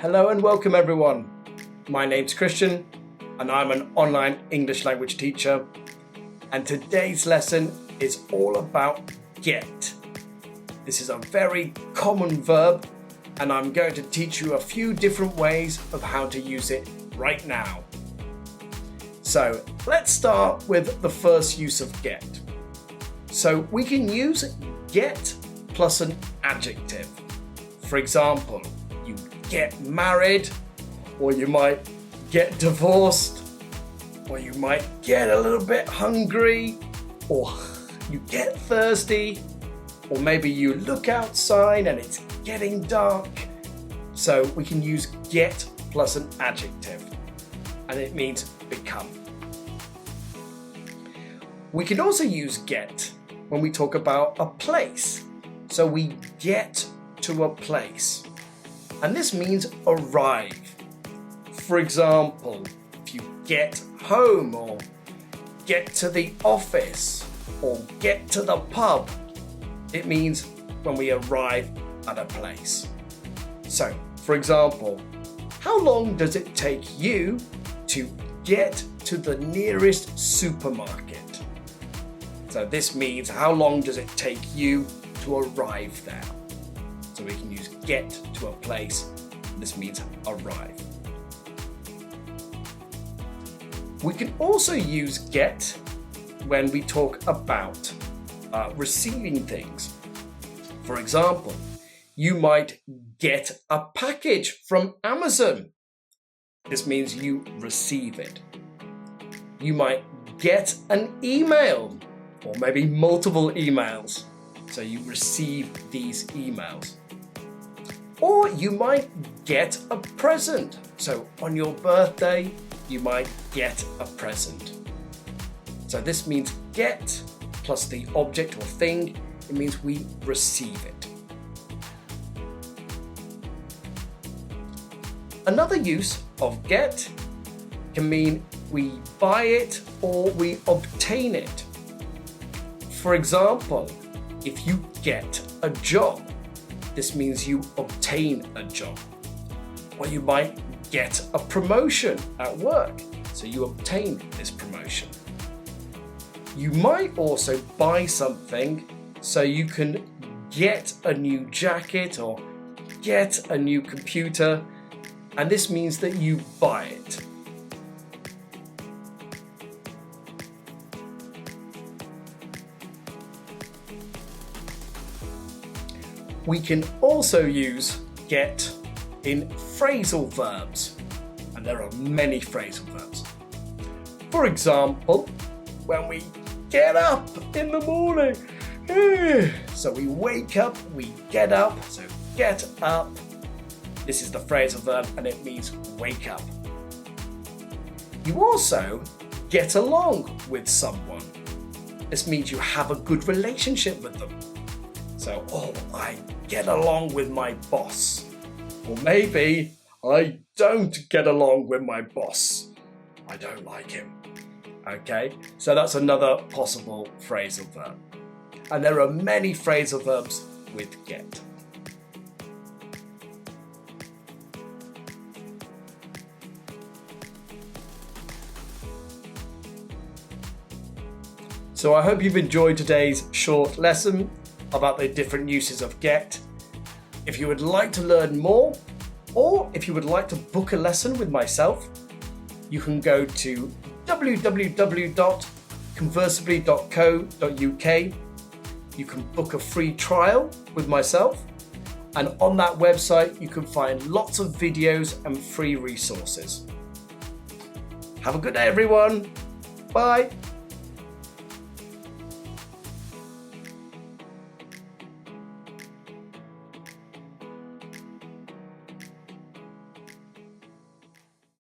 Hello and welcome everyone. My name's Christian and I'm an online English language teacher, and today's lesson is all about get. This is a very common verb and I'm going to teach you a few different ways of how to use it right now. So let's start with the first use of get. So we can use get plus an adjective. For example, you get married, or you might get divorced, or you might get a little bit hungry, or you get thirsty, or maybe you look outside and it's getting dark. So we can use get plus an adjective, and it means become. We can also use get when we talk about a place. So we get to a place, and this means arrive. For example, if you get home, or get to the office, or get to the pub, it means when we arrive at a place. So, for example, how long does it take you to get to the nearest supermarket? So this means how long does it take you to arrive there? So we can use get to a place. This means arrive. We can also use get when we talk about receiving things. For example, you might get a package from Amazon. This means you receive it. You might get an email, or maybe multiple emails. So you receive these emails. Or you might get a present. So on your birthday, you might get a present. So this means get plus the object or thing. It means we receive it. Another use of get can mean we buy it or we obtain it. For example, if you get a job, this means you obtain a job. Or you might get a promotion at work, so you obtain this promotion. You might also buy something, so you can get a new jacket or get a new computer, and this means that you buy it. We can also use get in phrasal verbs, and there are many phrasal verbs. For example, when we get up in the morning, so we wake up, we get up, so get up. This is the phrasal verb and it means wake up. You also get along with someone. This means you have a good relationship with them. So, I get along with my boss. Or maybe I don't get along with my boss. I don't like him. Okay, so that's another possible phrasal verb. And there are many phrasal verbs with get. So I hope you've enjoyed today's short lesson about the different uses of get. If you would like to learn more, or if you would like to book a lesson with myself, you can go to www.conversably.co.uk. You can book a free trial with myself, and on that website you can find lots of videos and free resources. Have a good day everyone. Bye.